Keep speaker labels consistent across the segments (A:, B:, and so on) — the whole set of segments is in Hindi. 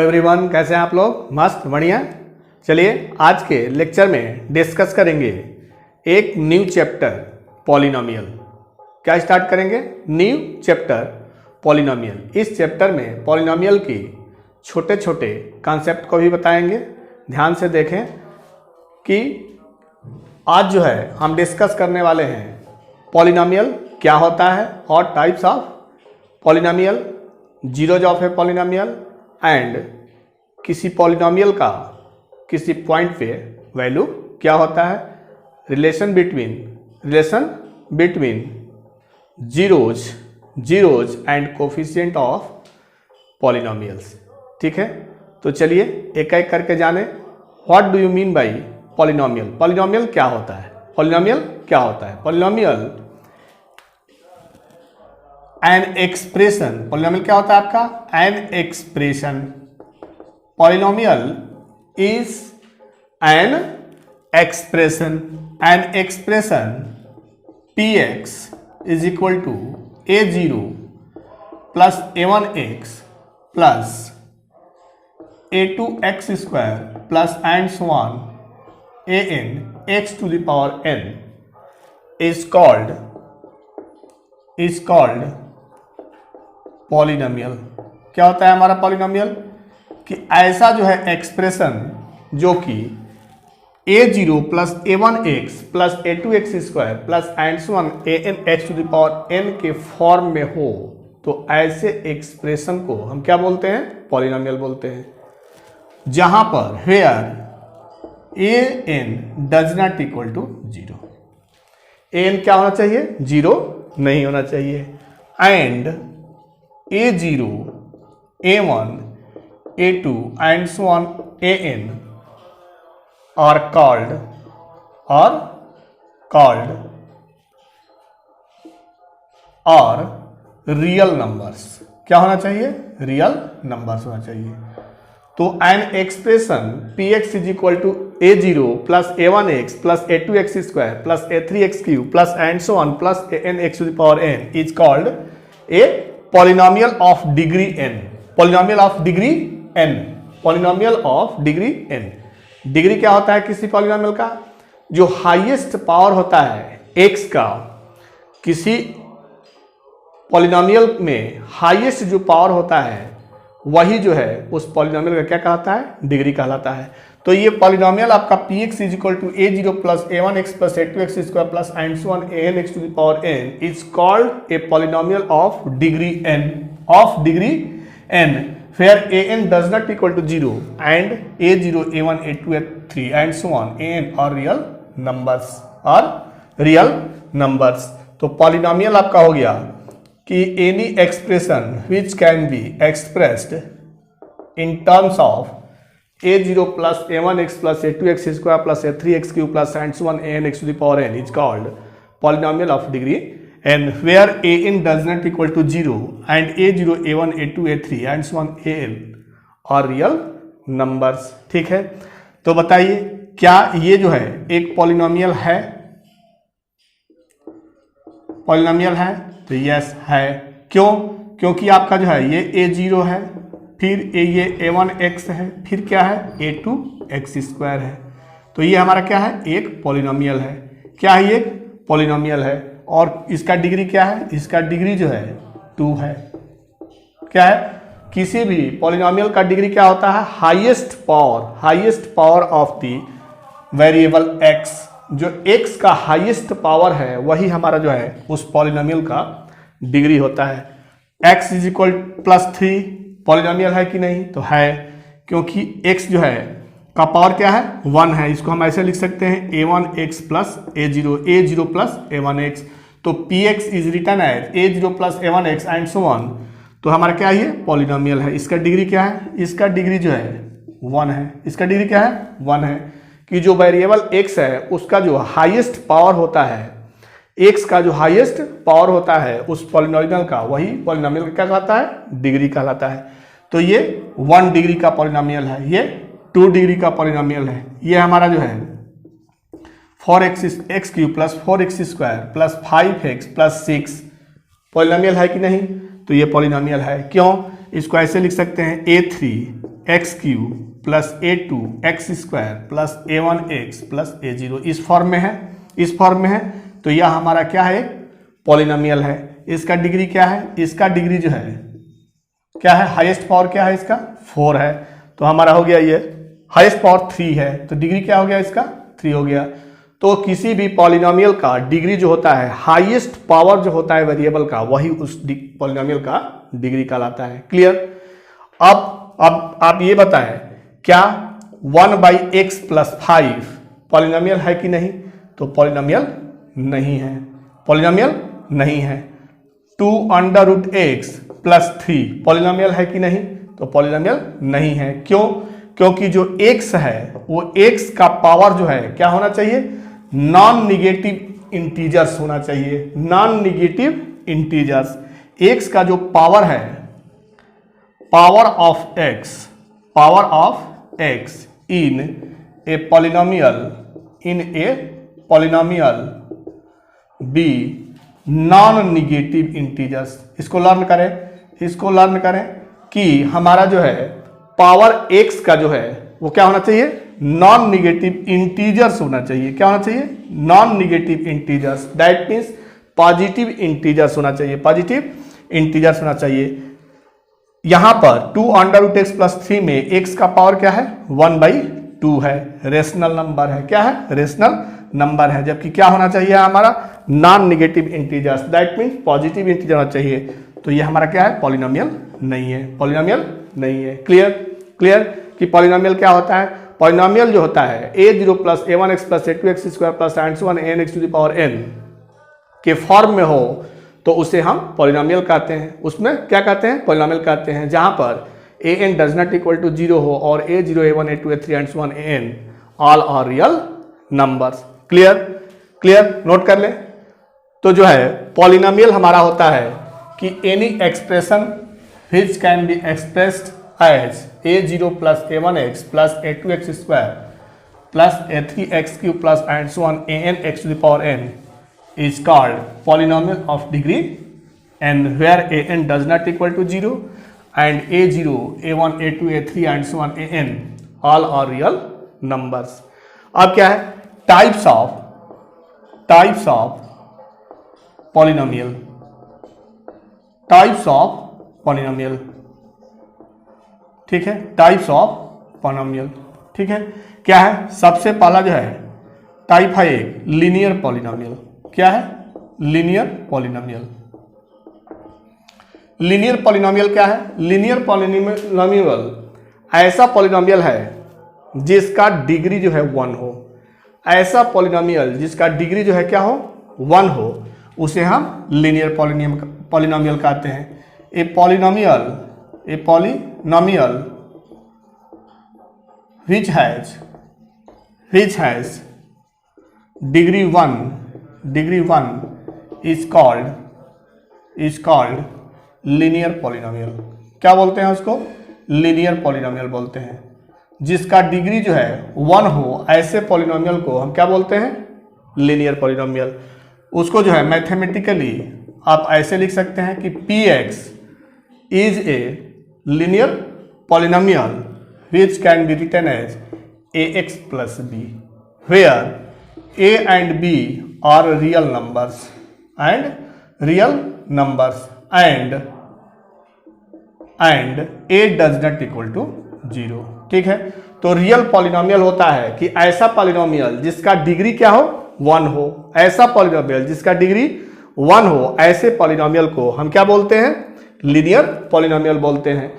A: एवरीवन, कैसे हैं आप लोग? मस्त, बढ़िया। चलिए आज के लेक्चर में डिस्कस करेंगे एक न्यू चैप्टर पॉलिनोमियल। क्या स्टार्ट करेंगे? New chapter polynomial. इस चैप्टर में पॉलिनोमियल की छोटे छोटे कॉन्सेप्ट को भी बताएंगे। ध्यान से देखें कि आज जो है हम डिस्कस करने वाले हैं पॉलिनोमियल क्या होता है और types of polynomial, zeros of a polynomial and किसी पॉलिनोमियल का किसी पॉइंट पे वैल्यू क्या होता है, relation between zeros and coefficient of polynomials. ठीक है, तो चलिए एक एक करके जाने what do you mean by polynomial. Polynomial क्या होता है? Polynomial N expression. पॉलिनोमियल क्या होता है आपका? An expression. Polynomial is an expression px is equal to a0 plus a1x plus a2x square plus and so on an x to the power n is called polynomial. क्या होता है हमारा पॉलिनोमियल? कि ऐसा जो है एक्सप्रेशन जो कि a0 plus a1x plus a2x square plus and so on an x to the power n के फॉर्म में हो, तो ऐसे एक्सप्रेशन को हम क्या बोलते हैं? पॉलिनोमियल बोलते हैं। जहां पर where an does not equal to 0। an क्या होना चाहिए? 0 नहीं होना चाहिए। And a0, a1, a2 and so on an are called real numbers. क्या होना चाहिए? रियल नंबर्स होना चाहिए। तो an expression px is equal to a0 plus a1x plus a2x square plus a3x cube plus and so on plus an x to the power n is called a polynomial of degree n। Polynomial of degree n। Degree क्या होता है किसी पॉलिनोमियल का? जो हाईएस्ट पावर होता है x का, किसी पॉलिनोमियल में हाईएस्ट जो पावर होता है वही जो है उस पॉलिनोमियल का क्या कहलाता है? डिग्री कहलाता है। तो ये पॉलिनोमियल आपका px is equal to a0 plus a1x plus a2x square plus and so on an x to the power n is called a polynomial of degree n where an does not equal to 0 and a0, a1, a2, a3 and so on an are real numbers। तो पॉलिनोमियल आपका हो गया कि any expression which can be expressed in terms of a0 plus a1x plus a2x square plus a3x cube plus and so on an x to the power n is called polynomial of degree n where an does not equal to 0 and a0, a1, a2, a3 and so on an are real numbers। ठीक है, तो बताइए क्या ये जो है एक पॉलिनोमियल है? पॉलिनोमियल है तो यस है। क्यों? क्योंकि आपका जो है ये a0 है, फिर ये a1x है, फिर क्या है? a2x स्क्वायर है। तो ये हमारा क्या है? एक पॉलिनोमियल है। क्या है? एक पॉलिनोमियल है। और इसका डिग्री क्या है? इसका डिग्री जो है 2 है। क्या है? किसी भी पॉलिनोमियल का डिग्री क्या होता है? Highest power of the variable x। जो x का हाईएस्ट पावर है वही हमारा जो है उस पॉलिनोमियल का डिग्री होता है। x is equal plus 3 polynomial है कि नहीं? तो है, क्योंकि x जो है का पावर क्या है? 1 है। इसको हम ऐसे लिख सकते हैं a1x plus a0 plus a1x। तो px is written as a0 plus a1x and so on. तो हमारा क्या है? पॉलिनोमियल है। इसका डिग्री क्या है? इसका डिग्री जो है 1 है। इसका डिग्री क्या है? 1 है। कि जो वेरिएबल x है उसका जो हाईएस्ट पावर होता है, x का जो हाईएस्ट पावर होता है उस पॉलिनोमियल का, वही पॉलिनोमियल क्या कहलाता है? डिग्री कहलाता है। तो ये 1 डिग्री का पॉलिनोमियल है, ये 2 डिग्री का पॉलिनोमियल है। ये हमारा जो है 4x cube plus 4x square plus 5x plus 6 polynomial है कि नहीं? तो ये पॉलिनोमियल है। क्यों? इसको ऐसे लिख सकते हैं a3 x cube plus a2x² plus a1x plus a0 इस फॉर्म में है, इस फॉर्म में है। तो यह हमारा क्या है, पॉलिनोमियल है। इसका डिग्री क्या है, इसका डिग्री जो है क्या है, हाईएस्ट पावर क्या है इसका 4 है। तो हमारा हो गया ये हाईएस्ट पावर 3 है, तो डिग्री क्या हो गया इसका 3 हो गया। तो किसी भी पॉलिनोमियल का डिग्री जो होता है, हाईएस्ट पावर जो होता है वेरिएबल का, वही उस पॉलिनोमियल का डिग्री कहलाता है। क्लियर। अब आप ये बताएं, क्या 1/x + 5 पॉलिनोमियल है कि नहीं? तो पॉलिनोमियल नहीं है, पॉलिनोमियल नहीं है। 2√x + 3 पॉलिनोमियल है कि नहीं? तो पॉलिनोमियल नहीं है। क्यों? क्योंकि जो x है वो x का पावर जो है क्या होना चाहिए, नॉन निगेटिव इंटीजर्स होना चाहिए, नॉन निगेटिव इंटीजर्स। x का जो पावर है, power of x in a polynomial be non negative integers. इसको लर्न करें कि हमारा जो है पावर x का जो है वो क्या होना चाहिए, नॉन निगेटिव इंटीजर्स होना चाहिए। क्या होना चाहिए, non negative integers. That means positive integers होना चाहिए, पॉजिटिव इंटीजर्स होना चाहिए। यहां पर 2√x + 3 में x का पावर क्या है, 1/2 है, रेशनल नंबर है। क्या है, रेशनल नंबर है। जबकि क्या होना चाहिए हमारा, non negative integers. That means positive integer होना चाहिए। तो ये हमारा क्या है, पॉलिनोमियल नहीं है, पॉलिनोमियल नहीं है। क्लियर कि पॉलिनोमियल क्या होता है। पॉलिनोमियल जो होता है a0 + a1x + a2x² + anx⁴n के फॉर्म में हो तो उसे हम पॉलिनोमियल कहते हैं। उसमें क्या कहते हैं, पॉलिनोमियल कहते हैं। जहां पर an does not equal to 0 हो और a0 a1 a2 a3 and so on an all are real numbers। Clear, note कर ले। तो जो है पॉलिनोमियल हमारा होता है कि any expression which can be expressed as a0 + a1x + a2x² + a3x³ and so on anx⁴n is called polynomial of degree n, where an does not equal to 0 and a0 a1 a2 a3 and so on an all are real numbers। अब क्या है, टाइप्स ऑफ पॉलिनोमियल, ठीक है, टाइप्स ऑफ पॉलिनोमियल। ठीक है, क्या है, सबसे पहला जो है टाइप है एक लीनियर पॉलिनोमियल। क्या है, लीनियर पॉलिनोमियल। लीनियर पॉलिनोमियल क्या है, लीनियर पॉलिनोमियल ऐसा पॉलिनोमियल है जिसका डिग्री जो है 1 हो। ऐसा पॉलिनोमियल जिसका डिग्री जो है क्या हो, 1 हो, उसे हम लीनियर पॉलिनोमियल कहते हैं। A polynomial which has degree 1 is called linear polynomial। क्या बोलते हैं उसको, लीनियर पॉलिनोमियल बोलते हैं। जिसका डिग्री जो है 1 हो, ऐसे पॉलिनोमियल को हम क्या बोलते हैं, लीनियर पॉलिनोमियल। उसको जो है मैथमेटिकली आप ऐसे लिख सकते हैं कि px is a linear polynomial which can be written as ax + b, where a and b are real numbers and a does not equal to 0। ठीक है, तो रियल पॉलिनोमियल होता है कि ऐसा पॉलिनोमियल जिसका डिग्री क्या हो, 1 हो। ऐसा पॉलिनोमियल जिसका डिग्री 1 हो, ऐसे पॉलिनोमियल को हम क्या बोलते हैं, लीनियर पॉलिनोमियल बोलते हैं।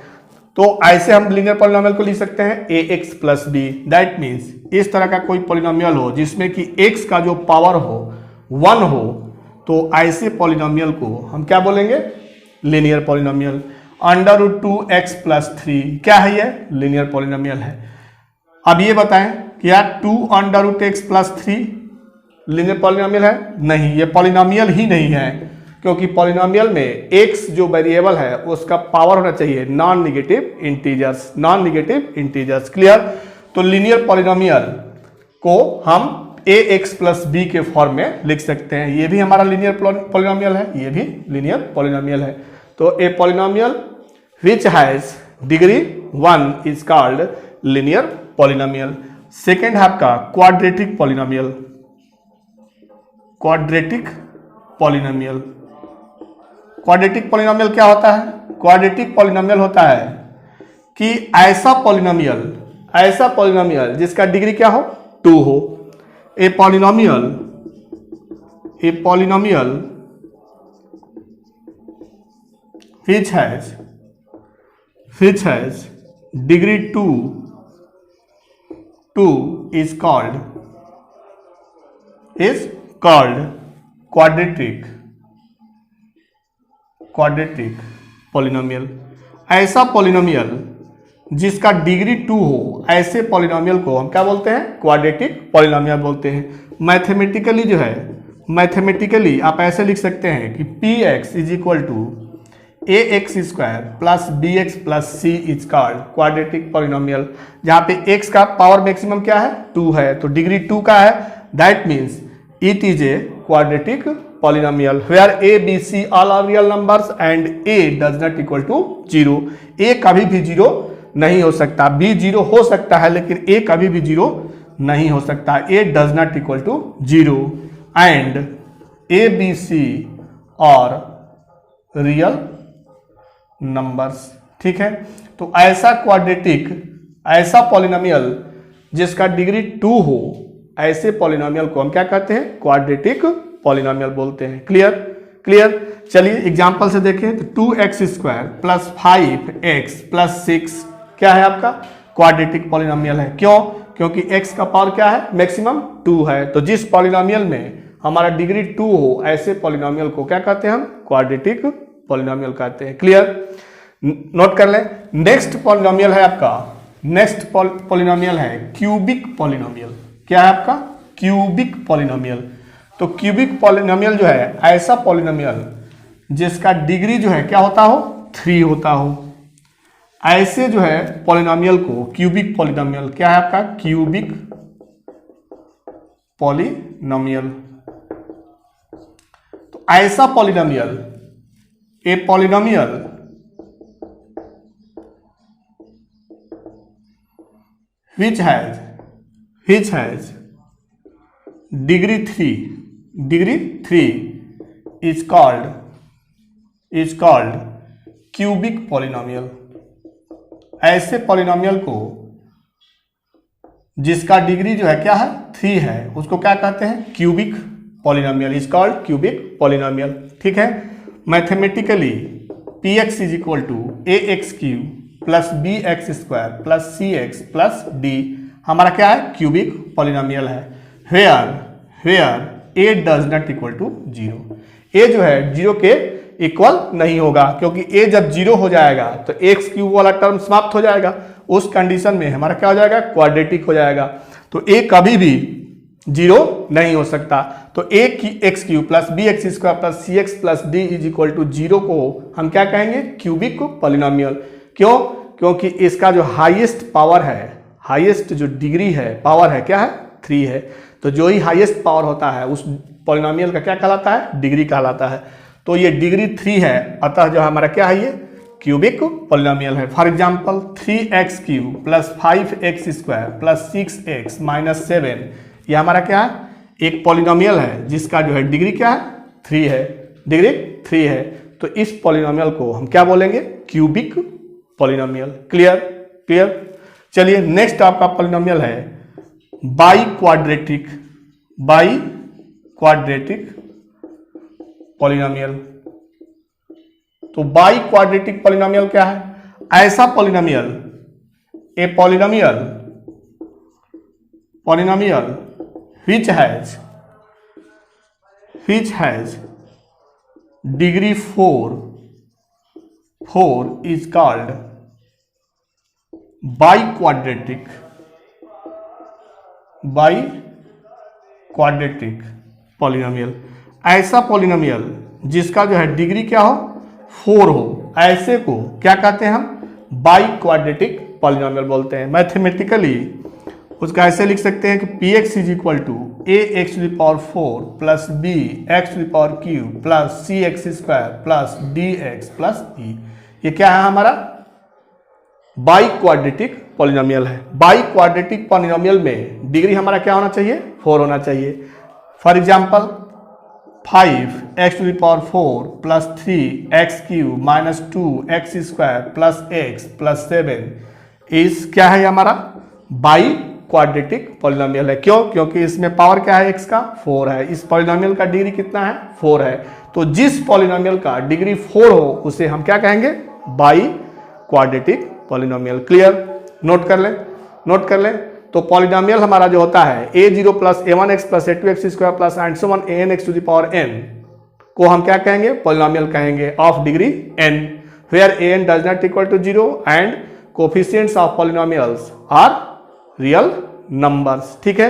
A: तो ऐसे हम लीनियर पॉलिनोमियल को लिख सकते हैं ax + b। दैट मीन्स इस तरह का कोई पॉलिनोमियल हो जिसमें कि x का जो पावर हो 1 हो, तो ऐसे पॉलिनोमियल को हम क्या बोलेंगे, लीनियर पॉलिनोमियल। √2x + 3 क्या है, ये लीनियर पॉलिनोमियल है। अब ये बताएं कि यार 2√x + 3 लीनियर पॉलिनोमियल है? नहीं, ये पॉलिनोमियल ही नहीं है, क्योंकि पॉलिनोमियल में x जो वेरिएबल है उसका पावर होना चाहिए नॉन निगेटिव इंटीजर्स। क्लियर। तो लीनियर पॉलिनोमियल को हम ax + b के फॉर्म में लिख सकते हैं। ये भी हमारा लीनियर पॉलिनोमियल है, ये भी लीनियर पॉलिनोमियल है। तो a polynomial which has degree 1 is called linear polynomial. Second है आपका quadratic polynomial. Quadratic polynomial, quadratic polynomial क्या होता है? क्वाड्रेटिक पॉलिनोमियल होता है कि ऐसा पॉलिनोमियल जिसका डिग्री क्या हो? 2 हो। A polynomial which has degree 2 is called quadratic polynomial. ऐसा पॉलिनोमियल जिसका डिग्री 2 हो, ऐसे पॉलिनोमियल को हम क्या बोलते हैं? क्वाड्रेटिक पॉलिनोमियल बोलते हैं। मैथमेटिकली आप ऐसे लिख सकते हैं कि px is equal to ax square plus bx plus c is called quadratic polynomial, जहां पे x का पावर मैक्सिमम क्या है? 2 है, तो डिग्री 2 का है। That means it is a quadratic polynomial where a b c all are real numbers and a does not equal to 0। a कभी भी 0 नहीं हो सकता, b 0 हो सकता है लेकिन a कभी भी 0 नहीं हो सकता। a does not equal to 0 and a b c और रियल नंबर्स। ठीक है, तो ऐसा पॉलिनोमियल जिसका डिग्री 2 हो, ऐसे पॉलिनोमियल को हम क्या कहते हैं? क्वाड्रेटिक पॉलिनोमियल बोलते हैं। क्लियर। चलिए एग्जांपल से देखें तो 2x square plus 5x plus 6 क्या है आपका? क्वाड्रेटिक पॉलिनोमियल है। क्यों? क्योंकि x का पावर क्या है? मैक्सिमम 2 है। तो जिस पॉलिनोमियल में हमारा डिग्री 2 हो, ऐसे पॉलिनोमियल को क्या कहते हैं हम? क्वाड्रेटिक पॉलिनोमियल कहते हैं। क्लियर, नोट कर लें। नेक्स्ट पॉलिनोमियल है आपका, नेक्स्ट पॉलिनोमियल है क्यूबिक पॉलिनोमियल। क्या है आपका? Cubic polynomial. तो क्यूबिक पॉलिनोमियल जो है ऐसा पॉलिनोमियल जिसका डिग्री जो है क्या होता हो? 3 होता हो। ऐसे जो है पॉलिनोमियल को क्यूबिक पॉलिनोमियल, क्या है आपका? Cubic polynomial. तो ऐसा polynomial, a polynomial which has degree 3 is called cubic polynomial। ऐसे पॉलिनोमियल को जिसका डिग्री जो है क्या है? 3 है, उसको क्या कहते हैं? Cubic polynomial is called cubic polynomial. ठीक है, mathematically px is equal to ax cube plus bx square plus cx plus d हमारा क्या है? क्यूबिक पॉलिनोमियल है। Where a does not equal to 0। a जो है 0 के इक्वल नहीं होगा, क्योंकि a जब 0 हो जाएगा तो x क्यूब वाला टर्म समाप्त हो जाएगा। उस कंडीशन में हमारा क्या हो जाएगा? क्वाड्रेटिक हो जाएगा। तो a कभी भी 0 नहीं हो सकता। तो a की x cube plus bx square plus cx plus d is equal to 0 को हम क्या कहेंगे? Cubic polynomial. क्यों? क्योंकि इसका जो हाईएस्ट पावर है, हाईएस्ट जो डिग्री है, पावर है, क्या है? 3 है। तो जो ही हाईएस्ट पावर होता है उस पॉलिनोमियल का क्या कहलाता है? डिग्री कहलाता है। तो ये डिग्री 3 है, अतः जो हमारा क्या है? ये क्यूबिक पॉलिनोमियल है। For example 3x cube plus 5x square plus 6x minus 7 ये हमारा क्या है? एक पॉलिनोमियल है जिसका जो है डिग्री क्या है? 3 है, डिग्री 3 है। तो इस पॉलिनोमियल को हम क्या बोलेंगे? Cubic polynomial. क्लियर। चलिए नेक्स्ट आपका पॉलिनोमियल है बाई क्वाड्रेटिक पॉलिनोमियल। तो बाई क्वाड्रेटिक पॉलिनोमियल क्या है? ऐसा polynomial, a polynomial which has degree 4 is called biquadratic polynomial. ऐसा पॉलिनोमियल जिसका जो है डिग्री क्या हो? 4 हो, ऐसे को क्या कहते हैं हम? बाइक्वाड्रेटिक पॉलिनोमियल बोलते हैं। मैथमेटिकली उसका ऐसे लिख सकते हैं कि px is equal to ax to the power 4 plus bx to the power cube plus cx square plus dx plus e। ये क्या है हमारा? बाई क्वाड्रेटिक पॉलिनोमियल है। बाई क्वाड्रेटिक पॉलिनोमियल में डिग्री हमारा क्या होना चाहिए, 4 होना चाहिए। For example 5x⁴ plus 3x³ minus 2x² plus x plus 7 इस क्या है हमारा बाई क्वाड्रेटिक पॉलिनोमियल है। क्यों? क्योंकि इसमें पावर क्या है x का 4 है। इस पॉलिनोमियल का डिग्री कितना है 4 है। तो जिस पॉलिनोमियल का डिग्री 4 हो उसे हम क्या कहेंगे, by quadratic polynomial. Clear? Note कर लें, नोट कर लें। तो पॉलिनोमियल हमारा जो होता है a0 plus a1x plus a2x² plus and so on anx to the power n को हम क्या कहेंगे, पॉलिनोमियल कहेंगे of degree n, where an does not equal to 0 and coefficients of polynomials are real numbers. ठीक है।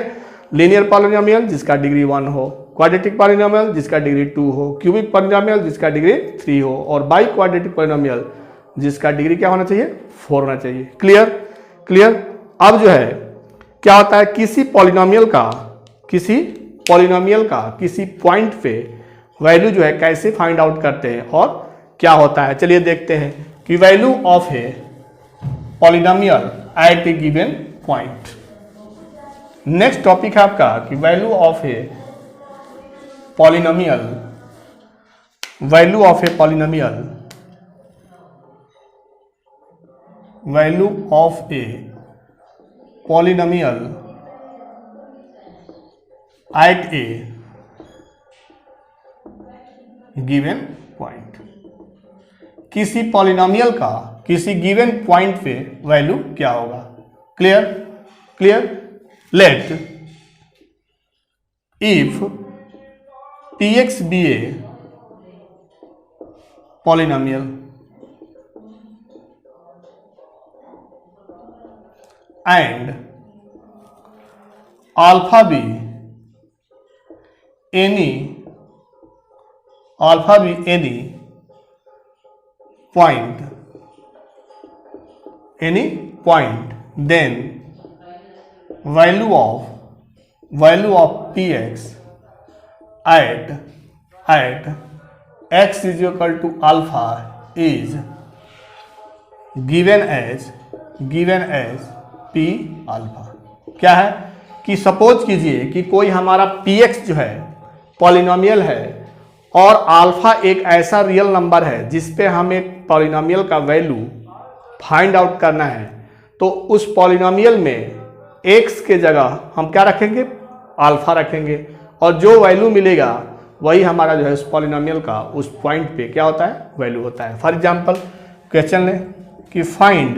A: लीनियर पॉलिनोमियल जिसका डिग्री 1 हो, क्वाड्रेटिक पॉलिनोमियल जिसका डिग्री 2 हो, क्यूबिक पॉलिनोमियल जिसका डिग्री 3 हो, और बाई क्वाड्रेटिक पॉलिनोमियल जिसका डिग्री क्या होना चाहिए, 4 होना चाहिए। क्लियर? क्लियर। अब जो है क्या होता है, किसी पॉलिनोमियल का किसी पॉइंट पे वैल्यू जो है कैसे फाइंड आउट करते हैं और क्या होता है, चलिए देखते हैं कि value of a polynomial at a given point. Next topic है आपका कि value of a polynomial, value of a polynomial, value of a polynomial at a given point. किसी पॉलिनोमियल का किसी गिवन पॉइंट पे वैल्यू क्या होगा। Clear? Clear. Let if px be a polynomial and alpha be any point, then value of px at x is equal to alpha is given as p alpha। क्या है कि सपोज कीजिए कि कोई हमारा px जो है पॉलिनोमियल है और अल्फा एक ऐसा रियल नंबर है जिस पे हम एक पॉलिनोमियल का वैल्यू फाइंड आउट करना है, तो उस पॉलिनोमियल में x के जगह हम क्या रखेंगे, अल्फा रखेंगे, और जो वैल्यू मिलेगा वही हमारा जो है उस पॉलिनोमियल का उस पॉइंट पे क्या होता है, वैल्यू होता है। फॉर एग्जांपल क्वेश्चन लें कि find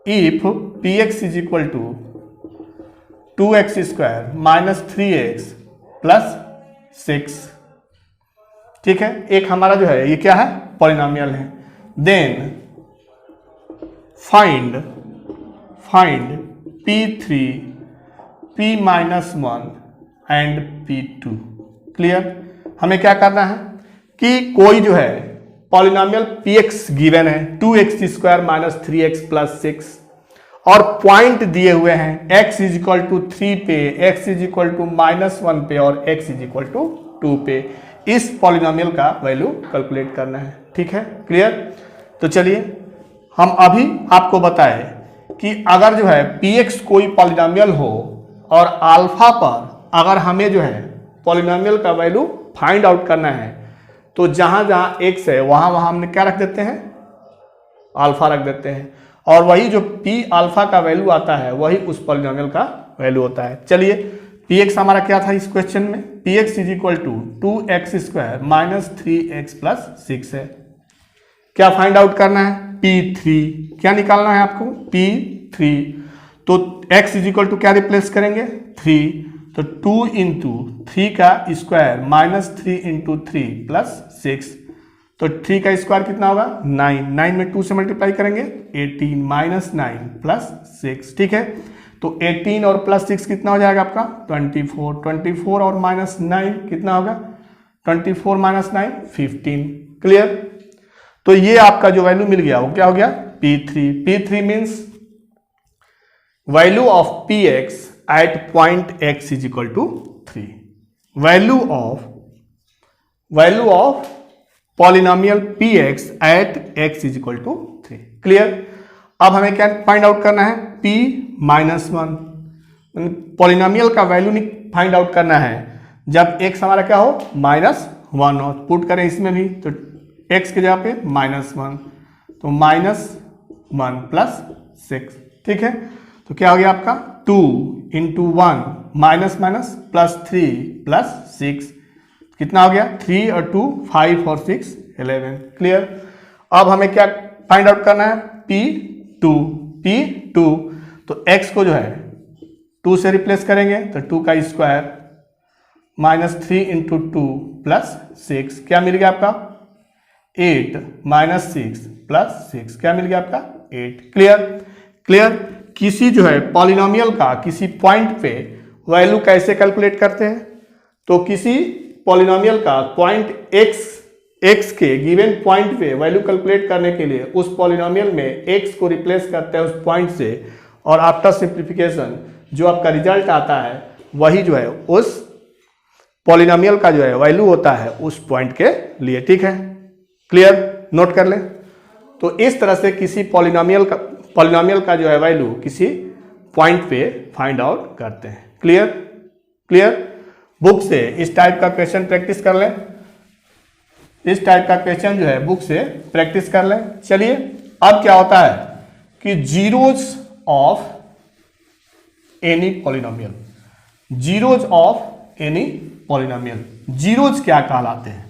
A: if px is equal to 2x² minus 3x plus 6। ठीक है, एक हमारा जो है ये क्या है, पॉलिनोमियल है। Then find p3 p-1 and p2। Clear? हमें क्या करना है कि कोई जो है पॉलिनोमियल px गिवन है 2x² माइनस 3x प्लस 6 और पॉइंट दिए हुए हैं x इज इक्वल टू 3 पे, x इज इक्वल टू -1 पे और x इज इक्वल टू 2 पे। इस पॉलिनोमियल का वैल्यू कैलकुलेट करना है। ठीक है, क्लियर? तो चलिए हम अभी आपको बताएं कि अगर जो है px कोई पॉलिनोमियल हो और अल्फा पर अगर हमें जो है पॉलिनोमियल का वैल्यू फाइंड आउट करना है, तो जहां जहां x है वहां हमने क्या रख देते हैं, अल्फा रख देते हैं, और वही जो p अल्फा का वैल्यू आता है वही उस पॉलिनोमियल का वैल्यू होता है। चलिए px हमारा क्या था इस क्वेश्चन में, px is equal to 2x² minus 3x plus 6 है। क्या फाइंड आउट करना है, p3। क्या निकालना है आपको, p3। तो x इज इक्वल टू क्या रिप्लेस करेंगे, 3। तो 2 इंटू 3 का स्क्वायर माइनस 3 इंटू 3 प्लस 6। तो 3 का स्क्वायर कितना होगा, 9 में 2 से मल्टीप्लाई करेंगे 18 माइनस 9 प्लस 6। ठीक है, तो 18 और प्लस 6 कितना हो जाएगा आपका 24 और माइनस 9 कितना होगा 24 माइनस 9 15। क्लियर? तो ये आपका जो वैल्यू मिल गया वो क्या हो गया, p3 means value of px at point x is equal to 3। Value of polynomial px at x is equal to 3। Clear? अब हमें क्या फाइंड आउट करना है, p माइनस वन, पॉलिनोमियल का वैल्यू फाइंड आउट करना है जब x हमारा क्या हो माइनस वन हो। पुट करें इसमें भी तो x की जगह पे माइनस वन, तो माइनस वन प्लस सिक्स, ठीक है। तो क्या हो गया आपका 2 into one minus minus plus 3 plus 6, कितना हो गया 3 और 2 5 और 6 11, क्लियर। अब हमें क्या फाइंड आउट करना है, P2 तो x को जो है 2 से रिप्लेस करेंगे तो 2 का स्क्वायर माइनस 3 इंटू 2 प्लस 6, क्या मिल गया आपका 8 माइनस 6 प्लस 6, क्या मिल गया आपका 8, क्लियर। किसी जो है पॉलिनोमियल का किसी पॉइंट पे वैल्यू कैसे कैलकुलेट करते हैं, तो किसी पॉलिनोमियल का पॉइंट x के गिवन पॉइंट पे वैल्यू कैलकुलेट करने के लिए उस पॉलिनोमियल में x को रिप्लेस करते हैं उस पॉइंट से, और आफ्टर सिंप्लीफिकेशन जो आपका रिजल्ट आता है वही जो है उस पॉलिनोमियल का जो है वैल्यू होता है उस पॉइंट के लिए, ठीक है, क्लियर, नोट कर लें। तो इस तरह से किसी पॉलिनोमियल का जो है वैल्यू किसी पॉइंट पे फाइंड आउट करते हैं, क्लियर। बुक से इस टाइप का क्वेश्चन प्रैक्टिस कर लें, इस टाइप का क्वेश्चन जो है बुक से प्रैक्टिस कर लें। चलिए अब क्या होता है कि zeros of any polynomial, zeros of any polynomial, zeros क्या कहलाते हैं,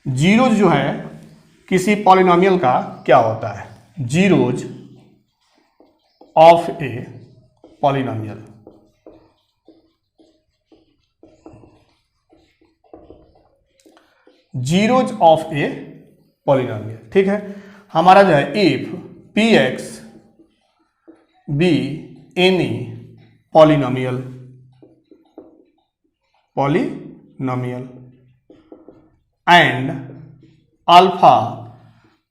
A: जीरोज जो है किसी पॉलिनोमियल का क्या होता है, zeros of a polynomial, zeros of a polynomial, ठीक है। हमारा जो है if p x be any polynomial and alpha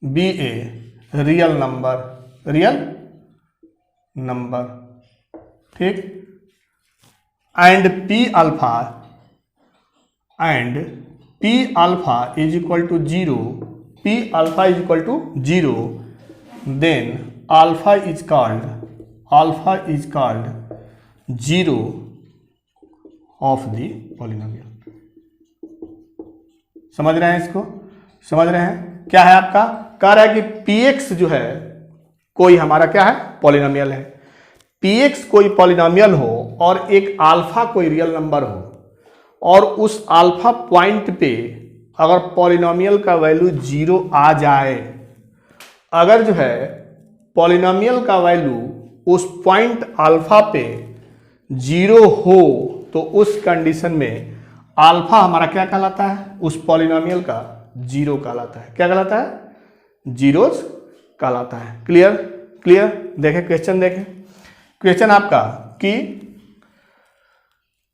A: be a real number, ठीक, and p alpha is equal to zero, then alpha is called zero of the polynomial. समझ रहे हैं इसको, समझ रहे हैं क्या है आपका, कह रहा है कि px जो है कोई हमारा क्या है पॉलिनोमियल है, px कोई पॉलिनोमियल हो और एक अल्फा कोई रियल नंबर हो, और उस अल्फा पॉइंट पे अगर पॉलिनोमियल का वैल्यू जीरो आ जाए, अगर जो है पॉलिनोमियल का वैल्यू उस पॉइंट अल्फा पे जीरो हो तो उस कंडीशन में अल्फा हमारा क्या कहलाता है, उस पॉलिनोमियल का जीरो कहलाता है, क्या कहलाता है, जीरोज कहलाता है, क्लियर। देखें क्वेश्चन, देखें क्वेश्चन आपका कि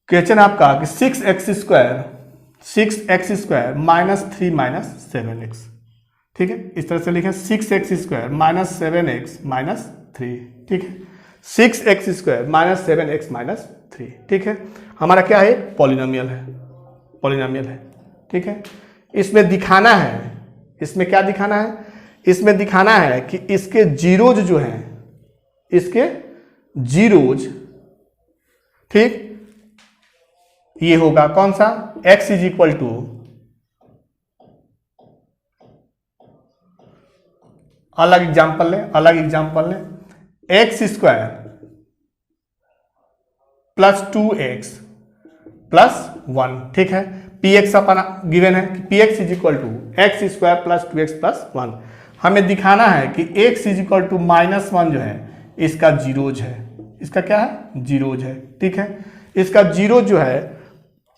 A: 6x² माइनस 3 माइनस 7x, ठीक है, इस तरह से लिखें 6x² माइनस 7x माइनस 3, ठीक है, 6x² माइनस 7x माइनस 3, ठीक है, हमारा क्या है पॉलिनोमियल है, ठीक है। इसमें दिखाना है, इसमें क्या दिखाना है, इसमें दिखाना है कि इसके जीरोज जो हैं, इसके जीरोज, ठीक, ये होगा कौन सा, x इज इक्वल टू अलग एग्जाम्पल लें, x² प्लस 2x प्लस 1, ठीक है, px अपना गिवन है कि px is equal to x² plus 2x plus 1। हमें दिखाना है कि x is equal to minus 1 जो है इसका जीरोज है, इसका क्या है जीरोज है, ठीक है, इसका जीरोज जो है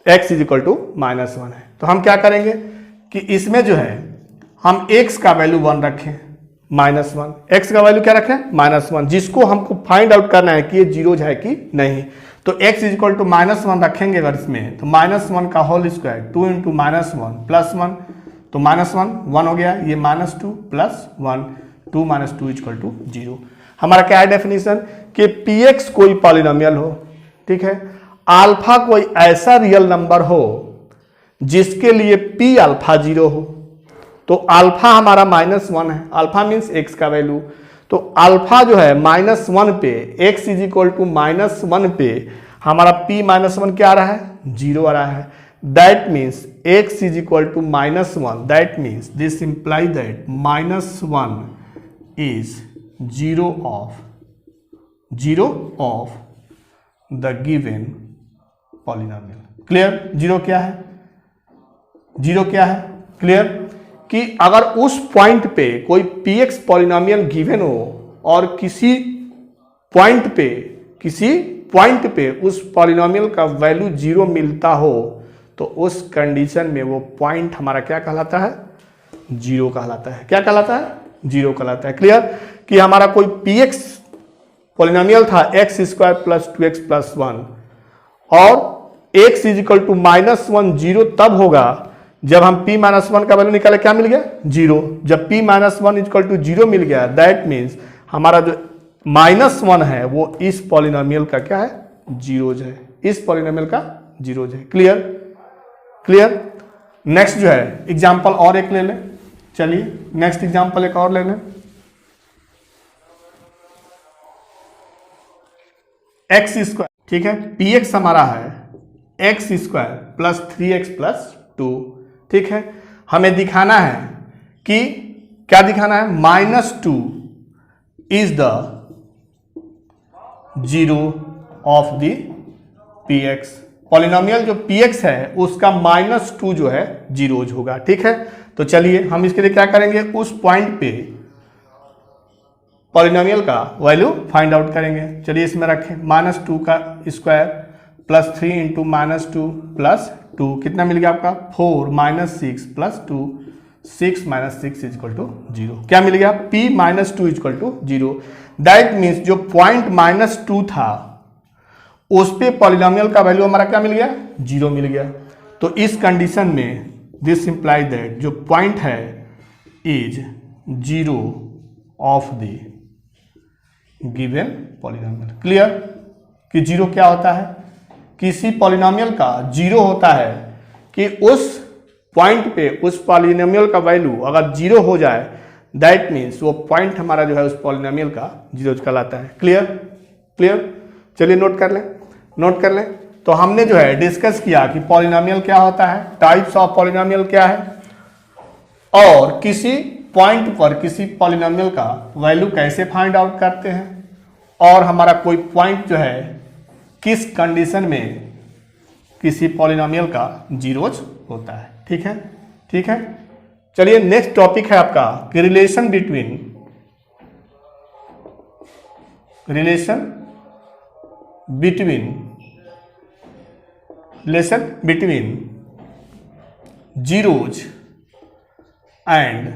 A: x is equal to minus 1 है। तो हम क्या करेंगे कि इसमें जो है हम x का वैल्यू 1 रखें, माइनस 1, x का वैल्यू क्या रखें माइनस 1, जिसको हमको फाइंड आउट करना है कि ये जीरोज है कि नहीं। तो x is equal to minus 1 रखेंगे अगर इसमें, तो माइनस 1 का whole square 2 into minus 1 plus 1, तो माइनस 1 हो गया, ये minus 2 plus 1, 2 minus 2 is equal to 0। हमारा क्या है डेफिनेशन कि px कोई पॉलिनोमियल हो, ठीक है, अल्फा कोई ऐसा रियल नंबर हो जिसके लिए p अल्फा 0 हो, तो अल्फा हमारा -1 है, अल्फा मीन्स x का वैल्यू, तो अल्फा जो है -1 पे x इज इक्वल टू -1 पे हमारा p -1 क्या आ रहा है, 0 आ रहा है। That means x is equal to -1, that means this imply that -1 is zero of the given polynomial. Clear? Zero क्या है, जीरो क्या है, क्लियर? कि अगर उस पॉइंट पे कोई px पॉलिनोमियल गिवन हो और किसी पॉइंट पे उस पॉलिनोमियल का वैल्यू 0 मिलता हो तो उस कंडीशन में वो पॉइंट हमारा क्या कहलाता है, 0 कहलाता है। क्या कहलाता है, 0 कहलाता है। क्लियर? कि हमारा कोई px पॉलिनोमियल था x² + 2x + 1 और x इज इक्वल टू -1 0 तब होगा जब हम p -1 का वैल्यू निकाले, क्या मिल गया, 0। जब p -1 इक्वल टू 0 मिल गया, दैट मीन्स हमारा जो -1 है वो इस पॉलिनोमियल का क्या है, जीरोज है, इस पॉलिनोमियल का जीरोज है। क्लियर? क्लियर? नेक्स्ट जो है एग्जांपल और एक ले लें। चलिए नेक्स्ट एग्जांपल एक और ले लें। x², ठीक है, px हमारा है x² + 3x + 2, ठीक है। हमें दिखाना है कि क्या दिखाना है, -2 is the zero of the px। Polynomial जो px है उसका -2 जो है जीरोज होगा, ठीक है। तो चलिए हम इसके लिए क्या करेंगे, उस पॉइंट पे पॉलिनोमियल का वैल्यू फाइंड आउट करेंगे। चलिए इसमें रखें -2 का स्क्वायर + 3 × -2 + 2 कितना मिल गया आपका, 4 - 6 + 2 6 - 6 = 0। क्या मिल गया, p -2 = 0। दैट मीन्स जो पॉइंट -2 था उस पे पॉलिनोमियल का वैल्यू हमारा क्या मिल गया, 0 मिल गया। तो इस कंडीशन में दिस इंप्लाई दैट जो पॉइंट है is 0 of the given polynomial. Clear? कि 0 क्या होता है, किसी पॉलिनोमियल का 0 होता है कि उस पॉइंट पे उस पॉलिनोमियल का वैल्यू अगर 0 हो जाए, दैट मीन्स वो पॉइंट हमारा जो है उस पॉलिनोमियल का जीरो कहलाता है। क्लियर? क्लियर? चलिए नोट कर लें। तो हमने जो है डिस्कस किया कि पॉलिनोमियल क्या होता है, टाइप्स ऑफ पॉलिनोमियल क्या है, और किसी पॉइंट पर किसी पॉलिनोमियल का वैल्यू कैसे फाइंड आउट करते हैं, और हमारा कोई पॉइंट जो है किस कंडीशन में किसी पॉलिनोमियल का जीरोज होता है। ठीक है, ठीक है। चलिए नेक्स्ट टॉपिक है आपका कि relation between zeros and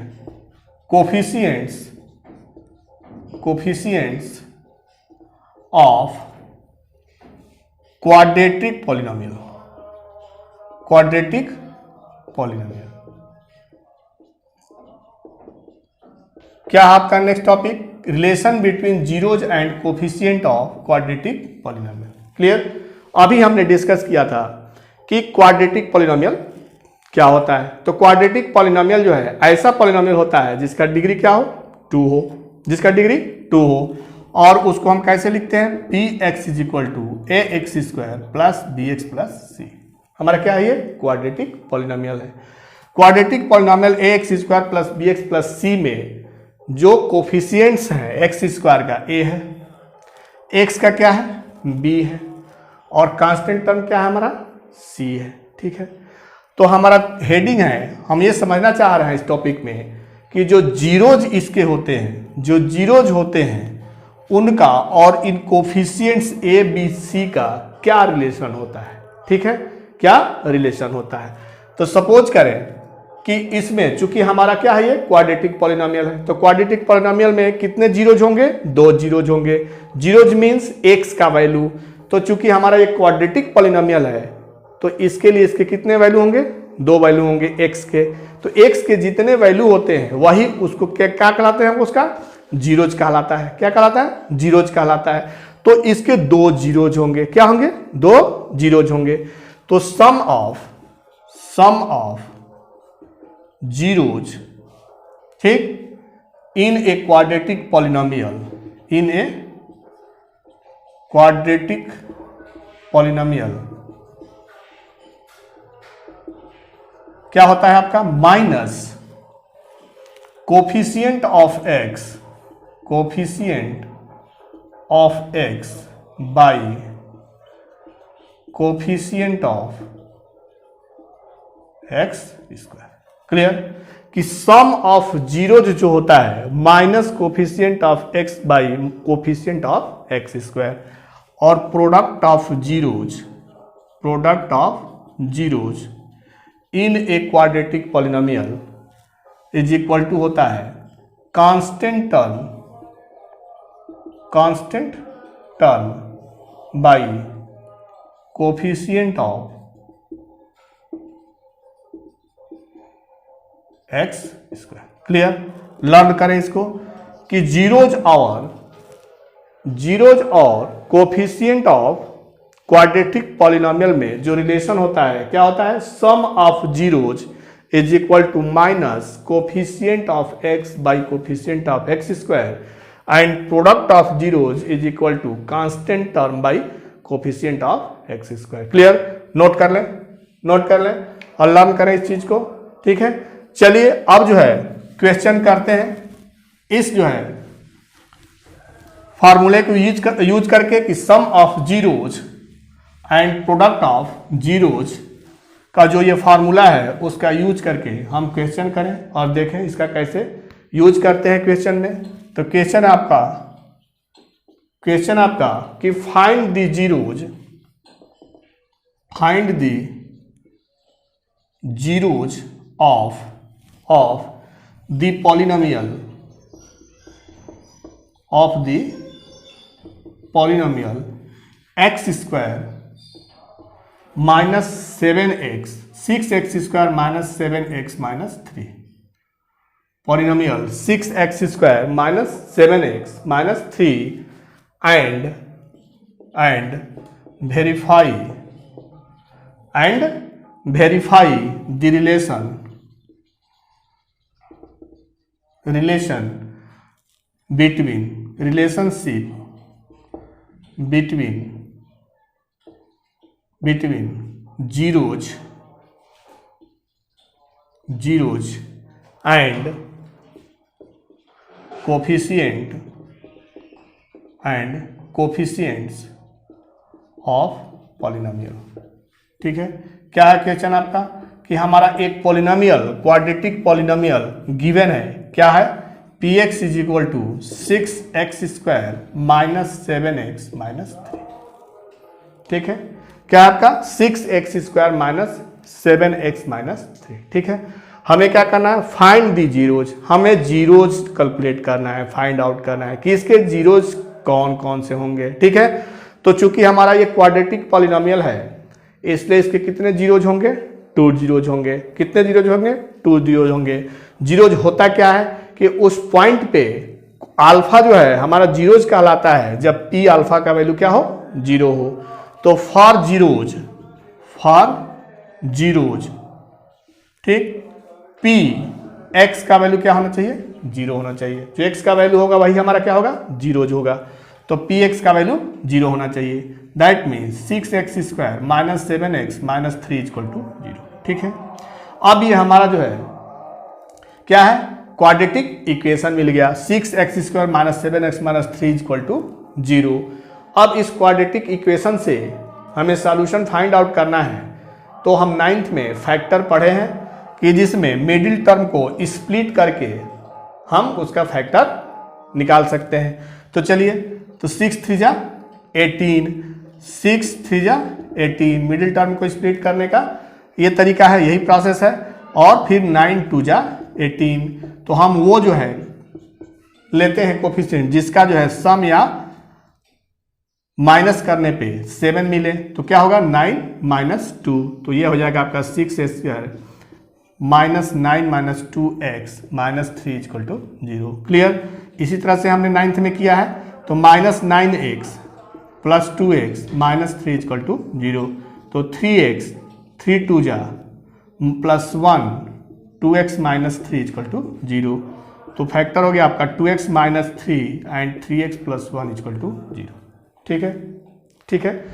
A: coefficients of quadratic polynomial. क्या आपका next topic, relation between zeros and coefficient of quadratic polynomial. Clear? अभी हमने डिस्कस किया था कि क्वाड्रेटिक पॉलिनोमियल क्या होता है। तो क्वाड्रेटिक पॉलिनोमियल जो है ऐसा पॉलिनोमियल होता है जिसका डिग्री क्या हो, 2 हो, जिसका डिग्री 2 हो, और उसको हम कैसे लिखते हैं, px = ax² + bx + c। हमारा क्या है, ये क्वाड्रेटिक पॉलिनोमियल है। Quadratic polynomial ax² + bx + c में जो कोफिशिएंट्स है x² का a है, x का क्या है, b है, और कांस्टेंट टर्म क्या है हमारा, c है। ठीक है, तो हमारा हेडिंग है, हम ये समझना चाह रहे हैं इस टॉपिक में कि जो जीरोज इसके होते हैं, उनका और इन कोफिशिएंट्स a b c का क्या रिलेशन होता है। ठीक है, क्या रिलेशन होता है। तो सपोज करें कि इसमें चूंकि हमारा क्या है, ये क्वाड्रेटिक पॉलिनोमियल है, तो क्वाड्रेटिक पॉलिनोमियल में कितने जीरोज होंगे, 2 जीरोज होंगे। जीरोज मीन्स x का वैल्यू, तो चूंकि हमारा ये क्वाड्रेटिक पॉलिनोमियल है तो इसके लिए इसके कितने वैल्यू होंगे, 2 वैल्यू होंगे x के। तो x के जितने वैल्यू होते हैं वही उसको क्या कहलाते हैं, उसका जीरोज कहलाता है। क्या कहलाता है, जीरोज कहलाता है। तो इसके 2 जीरोज होंगे, क्या होंगे, 2 जीरोज होंगे। तो सम ऑफ जीरोज, ठीक, in a quadratic polynomial, in a quadratic polynomial क्या होता है आपका, minus coefficient of x, coefficient of x by coefficient of x square. Clear कि सम ऑफ जीरोज जो होता है minus coefficient of x by coefficient of x square, और product of zeros, product of zeros in a quadratic polynomial is equal to होता है constant term, constant term by coefficient of x square. Clear, learn करें इसको कि जीरोज और कोफिशिएंट ऑफ क्वाड्रेटिक पॉलिनोमियल में जो रिलेशन होता है क्या होता है, sum of zeros is equal to minus coefficient of x by coefficient of x square and product of zeros is equal to constant term by coefficient of x square. Clear, note कर लें, नोट कर लें और लर्न करें इस चीज को। ठीक है, चलिए अब जो है क्वेश्चन करते हैं इस जो है फार्मूले को यूज करके कि sum of zeros and product of zeros का जो ये फार्मूला है उसका यूज करके हम क्वेश्चन करें और देखें इसका कैसे यूज करते हैं क्वेश्चन में। तो क्वेश्चन आपका कि find the zeros, find the zeros of the polynomial x square minus 7x, 6x square minus 7x minus 3, polynomial 6x square minus 7x minus 3 and verify the relationship between zeros and coefficients of polynomial। ठीक है, क्या है क्वेश्चन आपका कि हमारा एक पॉलिनोमियल, क्वाड्रेटिक पॉलिनोमियल गिवन है, क्या है, px is equal to 6x square minus 7x minus 3। ठीक है, क्या आपका 6x square minus 7x minus 3। ठीक है, हमें क्या करना है, फाइंड दी जीरोज, हमें जीरोज कैलकुलेट करना है, फाइंड आउट करना है कि इसके जीरोज कौन कौन से होंगे। ठीक है, तो चूंकि हमारा ये क्वाड्रेटिक पॉलिनोमियल है इसलिए इसके कितने जीरोज होंगे, 2 जीरोज होंगे। कितने जीरोज होंगे, 2 जीरोज होंगे। जीरोज होता क्या है कि उस पॉइंट पे अल्फा जो है हमारा जीरोज कहलाता है जब पी अल्फा का वैल्यू क्या हो, 0 हो। तो फॉर जीरोज ठीक, पी एक्स का वैल्यू क्या होना चाहिए, 0 होना चाहिए। जो एक्स का वैल्यू होगा वही हमारा क्या होगा, जीरोज होगा। तो पी एक्स का वैल्यू 0 होना चाहिए। That means 6x square minus 7x minus 3 equal to 0। ठीक है, अब ये हमारा जो है क्या है, क्वाड्रेटिक इक्वेशन मिल गया, 6x square minus 7x minus 3 equal to 0। अब इस क्वाड्रेटिक इक्वेशन से हमें सॉल्यूशन फाइंड आउट करना है। तो हम 9th में फैक्टर पढ़े हैं कि जिसमें मिडिल टर्म को स्प्लिट करके हम उसका फैक्टर निकाल सकते हैं। तो चलिए, तो 6 3 जा 18, 6 3 जा 18, मिडिल टर्म को स्प्लिट करने का ये तरीका है, यही प्रोसेस है। और फिर 9 2 जा 18, तो हम वो जो है लेते हैं कोफिशिएंट जिसका जो है सम या माइनस करने पे 7 मिले, तो क्या होगा 9 माइनस 2, तो ये हो जाएगा आपका 6 square minus 9 minus 2x minus 3 equal to 0। Clear, इसी तरह से हमने 9th में किया है। तो minus 9x plus 2x minus 3 equal to 0, तो 3x 3 2 जा plus 1 2x minus 3 equal to 0। तो फैक्टर हो गया आपका 2x minus 3 and 3x plus 1 equal to 0। ठीक है, ठीक है।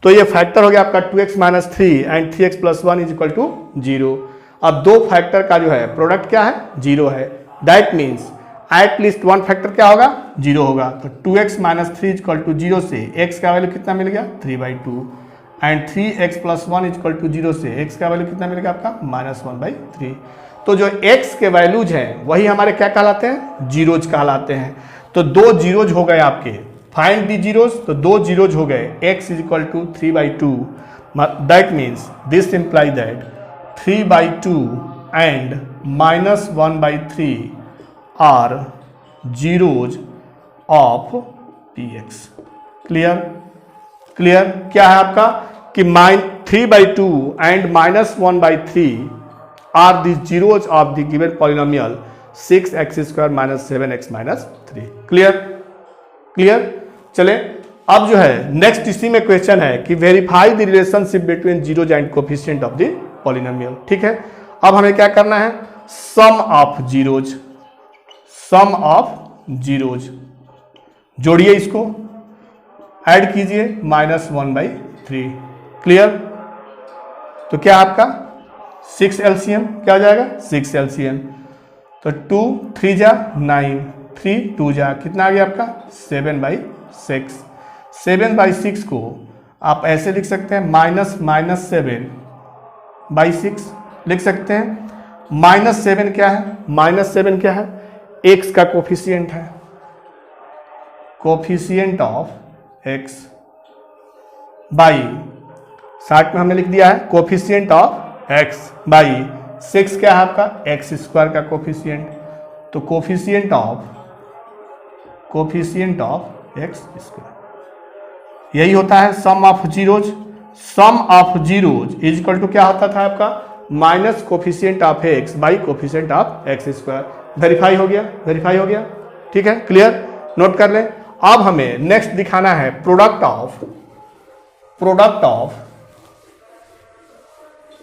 A: तो ये फैक्टर हो गया आपका 2x minus 3 and 3x plus 1 is equal to 0। अब दो फैक्टर का जो है प्रोडक्ट क्या है, 0 है। That means at least one factor क्या होगा, 0 होगा। तो 2x माइनस 3 इक्वल टू 0 से x का वैल्यू कितना मिल गया, 3/2 and 3x plus 1 equal to 0 से x का वैल्यू कितना मिलेगा आपका, -1/3। तो जो x के वैल्यूज हैं वही हमारे क्या कहलाते हैं, जीरोज कहलाते हैं। तो दो जीरोज हो गए आपके, फाइंड दी जीरोज, तो दो जीरोज हो गए, x is equal to 3/2। That means this imply that 3/2 and -1/3 are zeros of px। Clear, clear. क्या है आपका कि 3/2 and -1/3 are the zeros of the given polynomial 6x² - 7x - 3। Clear, clear. चले अब जो है नेक्स्ट इसी में क्वेश्चन है कि verify the relationship between zeros and coefficient of the polynomial. ठीक है, अब हमें क्या करना है, sum of zeros, sum of zeros जोड़िए, इसको ऐड कीजिए, -1/3। क्लियर। तो क्या आपका 6 LCM क्या हो जाएगा, 6 LCM। तो 2 3 जा 9, 3 2 जा कितना आ गया आपका, 7/6। 7/6 को आप ऐसे लिख सकते हैं, -7/6 लिख सकते हैं। -7 क्या है, -7 क्या है, x का कोफिशिएंट है, coefficient of x by, short में हमने लिख दिया है कोफिशिएंट ऑफ x बाई 6 क्या है आपका, x² का कोफिशिएंट। तो कोफिशिएंट ऑफ x², यही होता है sum of zeros. Sum of zeros is equal to क्या होता था आपका, minus coefficient of x by coefficient of x²। Verify हो गया, वेरीफाई हो गया। ठीक है, क्लियर, नोट कर लें। अब हमें नेक्स्ट दिखाना है product of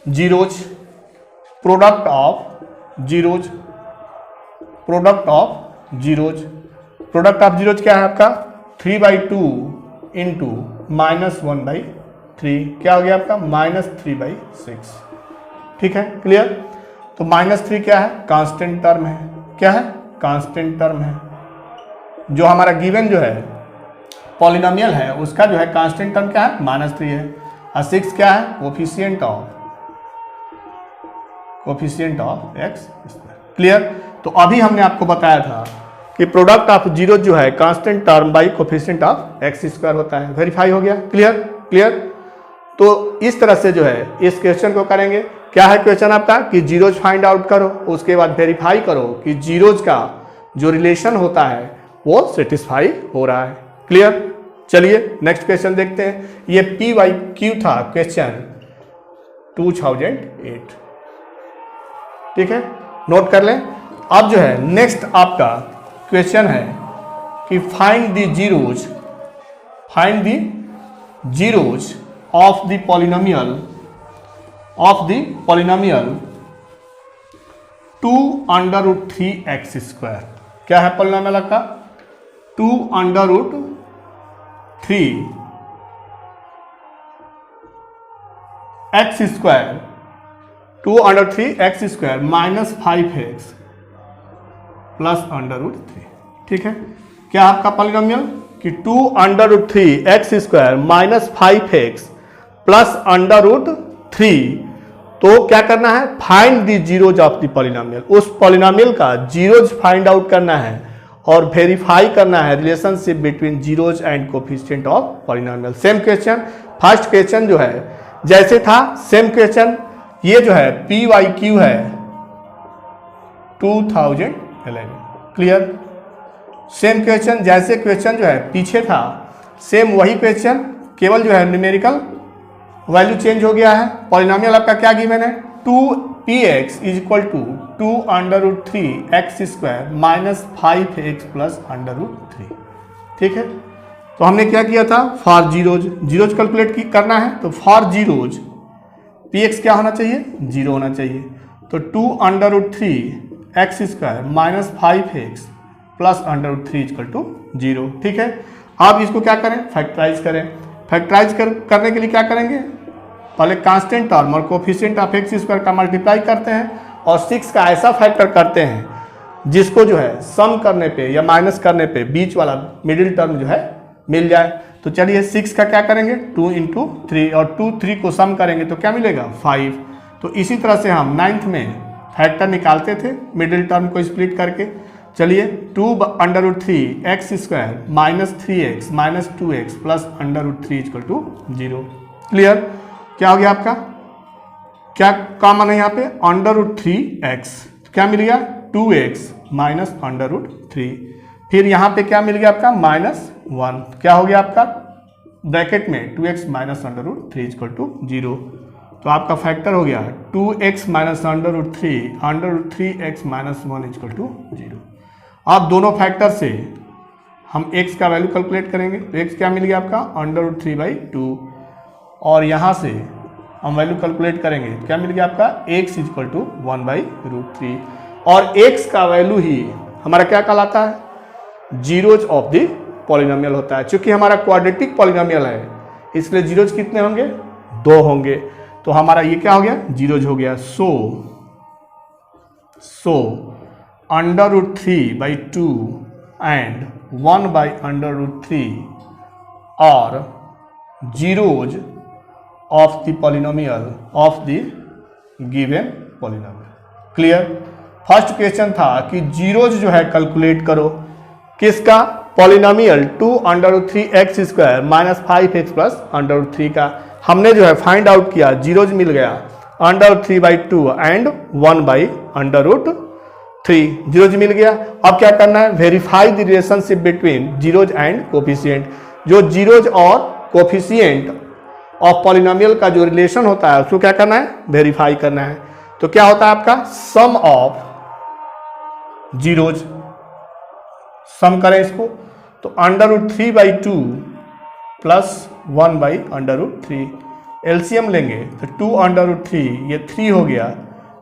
A: zeros, product of zeros, product of zeros. Product of zeros क्या है आपका, 3/2 इंटू -1/3 क्या हो गया आपका, -3/6। ठीक है, क्लियर। तो -3 क्या है, कांस्टेंट टर्म है, क्या है, कांस्टेंट टर्म है। जो हमारा गिवन जो है पॉलिनोमियल है उसका जो है कांस्टेंट टर्म क्या है, -3 है। और 6 क्या है, कोफिशिएंट ऑफ x²। क्लियर। तो अभी हमने आपको बताया था कि प्रोडक्ट ऑफ जीरो जो है constant term by coefficient of x² होता है। वेरीफाई हो गया, क्लियर, क्लियर। तो इस तरह से जो है इस क्वेश्चन को करेंगे। क्या है क्वेश्चन आपका कि जीरोज फाइंड आउट करो, उसके बाद वेरीफाई करो कि जीरोज का जो रिलेशन होता है वो सेटिस्फाई हो रहा है। क्लियर। चलिए नेक्स्ट क्वेश्चन देखते हैं। ये PYQ था क्वेश्चन 2008। ठीक है, नोट कर लें। अब जो है नेक्स्ट आपका क्वेश्चन है कि find the zeros of the polynomial 2√3x²। क्या है पॉलिनोमियल का, 2√3x² 2√3x² -5x प्लस √3। ठीक है, क्या आपका पॉलिनोमियल कि 2√3x² -5x प्लस √3। तो क्या करना है, find the zeros of the polynomial. उस पॉलिनोमियल का जीरोज फाइंड आउट करना है और वेरीफाई करना है relationship between zeros and coefficient of polynomial. Same question, first question जो है जैसे था सेम क्वेश्चन। ये जो है PYQ है 2011। क्लियर। सेम क्वेश्चन, जैसे क्वेश्चन जो है पीछे था सेम वही क्वेश्चन, केवल जो है न्यूमेरिकल वैल्यू चेंज हो गया है। पॉलिनोमियल आपका क्या गिवन है, 2px is equal to 2√3x² -5x plus √3। ठीक है, तो हमने क्या किया था, फॉर जीरोज कैलकुलेट करना है। तो फॉर जीरोज px क्या होना चाहिए, 0 होना चाहिए। तो 2√3 x square minus 5x plus under root 3 equal to 0। ठीक है, अब इसको क्या करें, फैक्टराइज करें। फैक्टराइज करने के लिए क्या करेंगे, पहले कांस्टेंट टर्म और कोफिशिएंट ऑफ एक्स स्क्वायर का मल्टीप्लाई करते हैं और 6 का ऐसा फैक्टर करते हैं जिसको जो है सम करने पे या माइनस करने पे बीच वाला मिडिल टर्म जो है मिल जाए। तो चलिए 6 का क्या करेंगे, 2 इंटू 3 और 2 3 को सम करेंगे तो क्या मिलेगा 5। तो इसी तरह से हम 9th में फैक्टर निकालते थे मिडिल टर्म को स्प्लिट करके। चलिए 2 under root 3 x square minus 3x minus 2x plus under root 3 equal to 0। Clear, क्या हो गया आपका, क्या कॉमन है यहाँ पे, अंडर रूट 3x, तो क्या मिल गया 2x माइनस अंडर रूट 3, फिर यहाँ पे क्या मिल गया आपका -1, क्या हो गया आपका ब्रैकेट में 2x minus under root 3 equal to 0। तो आपका फैक्टर हो गया 2x minus under root 3x minus 1 equal to 0। अब दोनों फैक्टर से हम x का वैल्यू कैलकुलेट करेंगे तो x क्या मिल गया आपका अंडर रूट 3/2 और यहाँ से हम वैल्यू कैलकुलेट करेंगे क्या मिल गया आपका x इक्वल टू 1/√3 और x का वैल्यू ही हमारा क्या कहलाता है, जीरोज ऑफ द पॉलिनोमियल होता है। चूंकि हमारा क्वाड्रेटिक पॉलिनोमियल है इसलिए जीरोज कितने होंगे, 2 होंगे, तो हमारा ये क्या हो गया जीरोज हो गया। सो अंडर रूट 3/2 एंड 1/√3 और zeros of the polynomial of the given polynomial. Clear, first question था कि जीरोज जो है कैलकुलेट करो किसका, polynomial 2 under root 3x square minus 5x plus under root 3 का। हमने जो है फाइंड आउट किया, जीरोज मिल गया अंडर रूट 3/2 एंड 1/√3, जीरोज मिल गया। अब क्या करना है, verify the relationship between zeros and coefficient. जो जीरोज और कोफिशिएंट ऑफ पॉलिनोमियल का जो रिलेशन होता है उसको क्या करना है, वेरीफाई करना है। तो क्या होता है आपका सम ऑफ जीरोज, सम करें इसको तो अंडर रूट 3/2 प्लस 1/√3, एलसीएम लेंगे तो 2 अंडर रूट 3 ये 3 हो गया,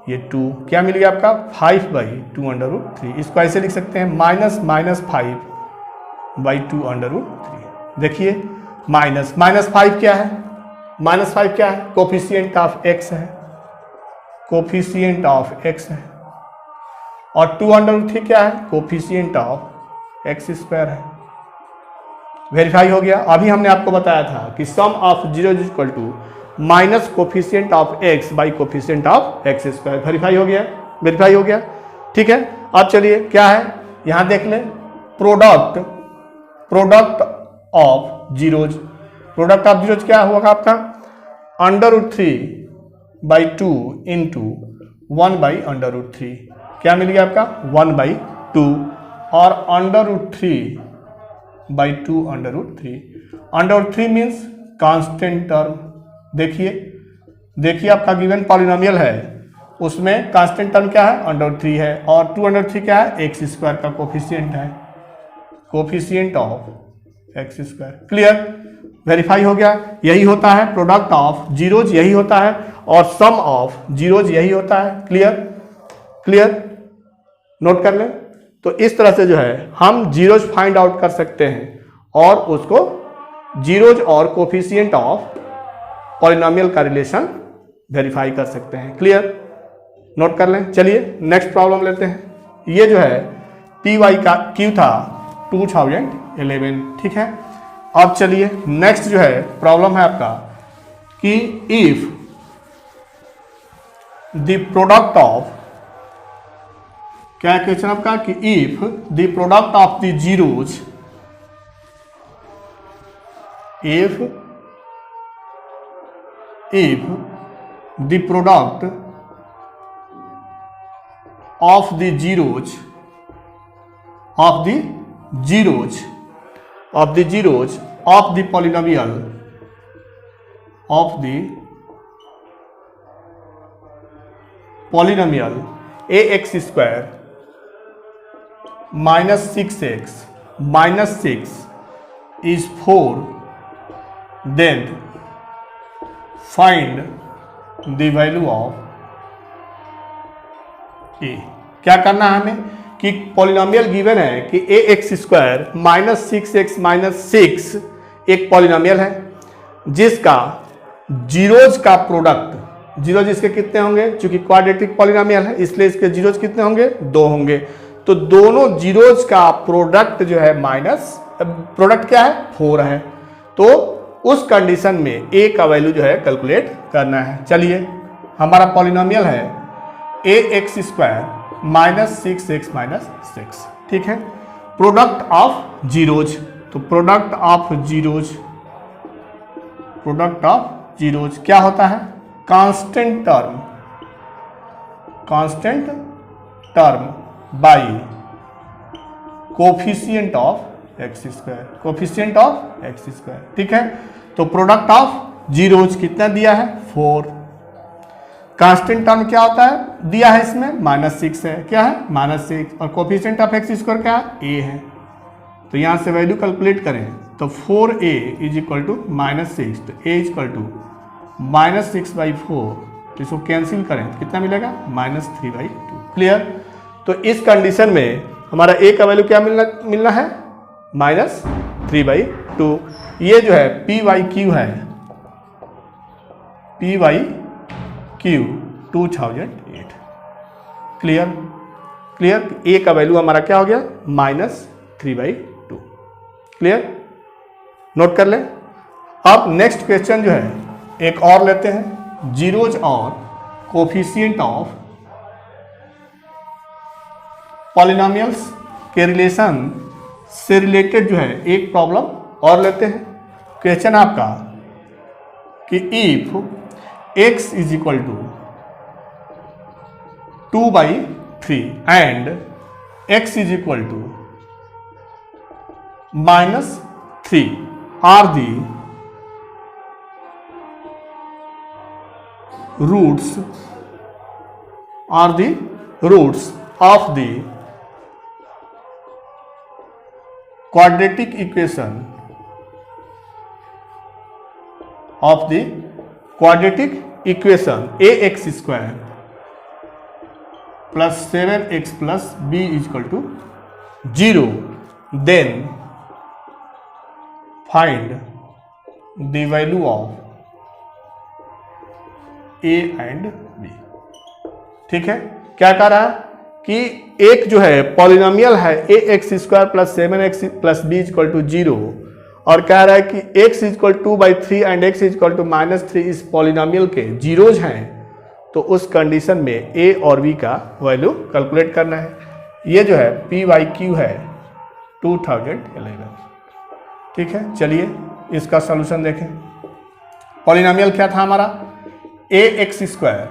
A: ये 2 क्या मिल गया आपका 5/2√3। इसको ऐसे लिख सकते हैं -5/2 अंडर रूट 3। देखिए -5 क्या है, -5 क्या है, कोफिशिएंट ऑफ x है, कोफिशिएंट ऑफ x है, और 2 अंडर रूट 3 क्या है, कोफिशिएंट ऑफ x स्क्वायर है। वेरीफाई हो गया। अभी हमने आपको बताया था कि sum of zero is equal to minus coefficient of x by coefficient of x square. Verify हो गया, वेरीफाई हो गया, ठीक है। अब चलिए क्या है यहां देख लें, product of zeros, product of zeros क्या होगा आपका अंडर रूट 3/2 इंटू 1/√3, क्या मिल गया आपका 1/2 और अंडर रूट 3/2 अंडर√3। अंडर√3 मीन्स कांस्टेंट टर्म। देखिए आपका गिवन पॉलिनोमियल है उसमें कांस्टेंट टर्म क्या है अंडर√3 है और 2 अंडर 3 क्या है x स्क्वायर का कोफिशिएंट है, coefficient of x square. Clear, verify हो गया। यही होता है प्रोडक्ट ऑफ जीरोज, यही होता है और सम ऑफ जीरोज यही होता है। क्लियर, नोट कर लें। तो इस तरह से जो है हम जीरोज फाइंड आउट कर सकते हैं और उसको जीरोज और कोफिशिएंट ऑफ पॉलिनोमियल का रिलेशन वेरीफाई कर सकते हैं। क्लियर, नोट कर लें। चलिए नेक्स्ट प्रॉब्लम लेते हैं। ये जो है PY का Q था 2011, ठीक है। अब चलिए नेक्स्ट जो है प्रॉब्लम है आपका कि इफ द प्रोडक्ट ऑफ, क्या क्वेश्चन आपका कि if the product of the zeros, if the product of the zeros of the polynomial ax square minus 6x minus 6 is 4, then find the value of a। क्या करना है हमें कि पॉलिनोमियल गिवन है कि a x square minus 6x minus 6 एक पॉलिनोमियल है जिसका जीरोज का प्रोडक्ट, जीरोज इसके कितने होंगे, चूंकि क्वाड्रेटिक पॉलिनोमियल है इसलिए इसके जीरोज कितने होंगे, 2 होंगे। तो दोनों जीरोज का प्रोडक्ट जो है माइनस, प्रोडक्ट क्या है, 4 है। तो उस कंडीशन में ए का वैल्यू जो है कैलकुलेट करना है। चलिए, हमारा पॉलिनोमियल है a x square minus 6x minus 6, ठीक है। प्रोडक्ट ऑफ जीरोज, तो product of zeros, product of zeros क्या होता है, constant term, constant term by coefficient of x square, coefficient of x square, ठीक है। तो प्रोडक्ट ऑफ जीरोज कितना दिया है, 4। कांस्टेंट टर्म क्या होता है, दिया है इसमें -6 है, क्या है, -6, और कोफिशिएंट ऑफ एक्स स्क्वायर क्या है, a है। तो यहां से वैल्यू कैलकुलेट करें तो 4a इज इक्वल टू -6, तो a इज इक्वल टू -6/4, तो इसको कैंसिल करें तो कितना मिलेगा, -3/2। क्लियर। तो इस कंडीशन में हमारा a का वैल्यू क्या मिलना है, -3/2। ये जो है p/q है, p/q 2008। Clear, clear. a का वैल्यू हमारा क्या हो गया, -3/2। क्लियर, नोट कर ले। अब नेक्स्ट क्वेश्चन जो है एक और लेते हैं, जीरोज और कोफिशिएंट ऑफ पॉलिनोमियल्स के रिलेशन से रिलेटेड जो है एक प्रॉब्लम और लेते हैं। क्वेश्चन आपका कि if x is equal to 2/3 and x is equal to -3 are the roots of the quadratic equation ax square plus 7x plus b is equal to 0, then find the value of a and b। ठीक है, क्या कह रहा है कि एक जो है पॉलिनोमियल है a x square plus 7x plus b equal to 0, और कह रहा है कि x equal 2/3 and x equal to -3 इस पॉलिनोमियल के जीरोज हैं। तो उस कंडीशन में a और b का वैल्यू कैलकुलेट करना है। ये जो है p/q है 2011। ठीक है, चलिए इसका सॉल्यूशन देखें। पॉलिनोमियल क्या था हमारा, a x square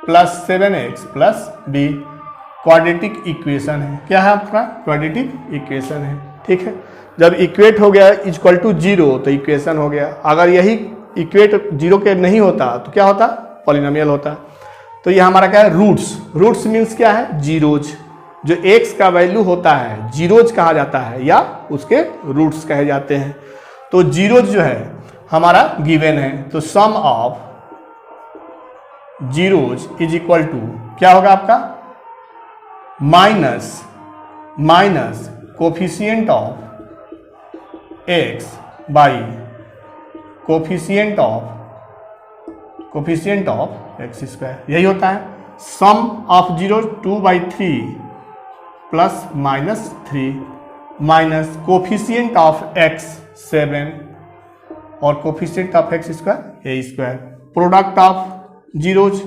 A: plus 7x plus b, quadratic equation है। क्या है आपका, क्वाड्रेटिक इक्वेशन है। ठीक है, जब इक्वेट हो गया इक्वल टू 0 तो इक्वेशन हो गया। अगर यही इक्वेट 0 के नहीं होता तो क्या होता, पॉलिनोमियल होता। तो ये हमारा क्या है, रूट्स। रूट्स मीन्स क्या है, जीरोज। जो x का वैल्यू होता है जीरोज कहा जाता है या उसके रूट्स कहे जाते हैं। तो जीरोज जो है हमारा गिवन है, तो sum of zeros is equal to क्या होगा आपका, minus coefficient of x by coefficient of x square. यही होता है sum of zero 2/3 plus -3 minus coefficient of x 7 और coefficient of x square a square. Product of zeros,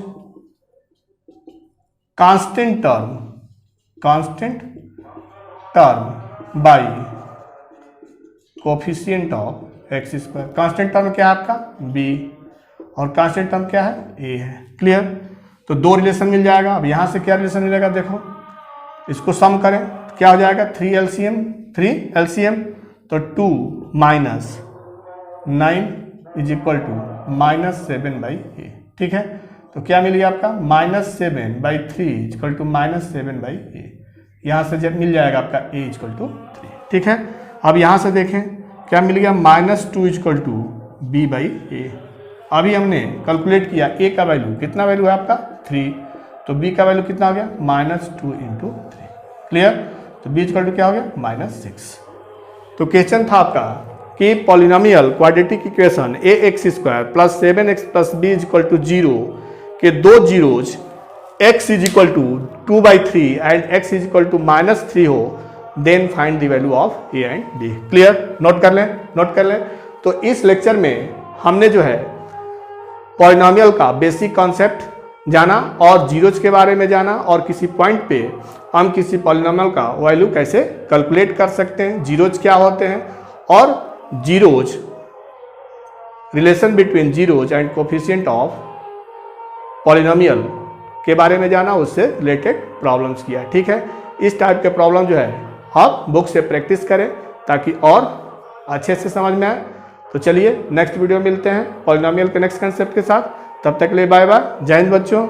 A: constant term by coefficient of x square. Constant term क्या है आपका, b, और कांस्टेंट टर्म क्या है, a है। क्लियर। तो दो रिलेशन मिल जाएगा। अब यहां से क्या रिलेशन मिलेगा, देखो इसको सम करें क्या हो जाएगा, 3 LCM, तो 2 minus 9 is equal to -7/a। ठीक है, तो क्या मिल गया आपका, -7/3 इक्वल टू -7/a। यहां से जब मिल जाएगा आपका a इक्वल टू 3। ठीक है, अब यहां से देखें क्या मिल गया, -2 इक्वल टू b/a। अभी हमने कैलकुलेट किया a का वैल्यू, कितना वैल्यू है आपका, 3। तो b का वैल्यू कितना हो गया -2 × 3। क्लियर? तो b इक्वल टू क्या हो गया -6। तो क्वेश्चन था आपका कि polynomial quadratic equation ax² plus 7x plus b equal to 0 के दो zeros x is equal to 2/3 and x is equal to -3 हो, then find the value of a and b। Clear? Note कर लें। तो इस लेक्चर में हमने जो है पॉलिनोमियल का बेसिक कॉन्सेप्ट जाना और जीरोज के बारे में जाना, और किसी पॉइंट पे हम किसी पॉलिनोमियल का वैल्यू कैसे कैलकुलेट कर सकते हैं, जीरोज क्या होते हैं, और zeros relation between zeros and coefficient of polynomial के बारे में जाना, उससे रिलेटेड प्रॉब्लम्स किया। ठीक है? इस टाइप के प्रॉब्लम जो है आप बुक से प्रैक्टिस करें ताकि और अच्छे से समझ में आए। तो चलिए नेक्स्ट वीडियो मिलते हैं पॉलिनोमियल के नेक्स्ट कंसेप्ट के साथ। तब तक के लिए बाय बाय। जय हिंद बच्चों।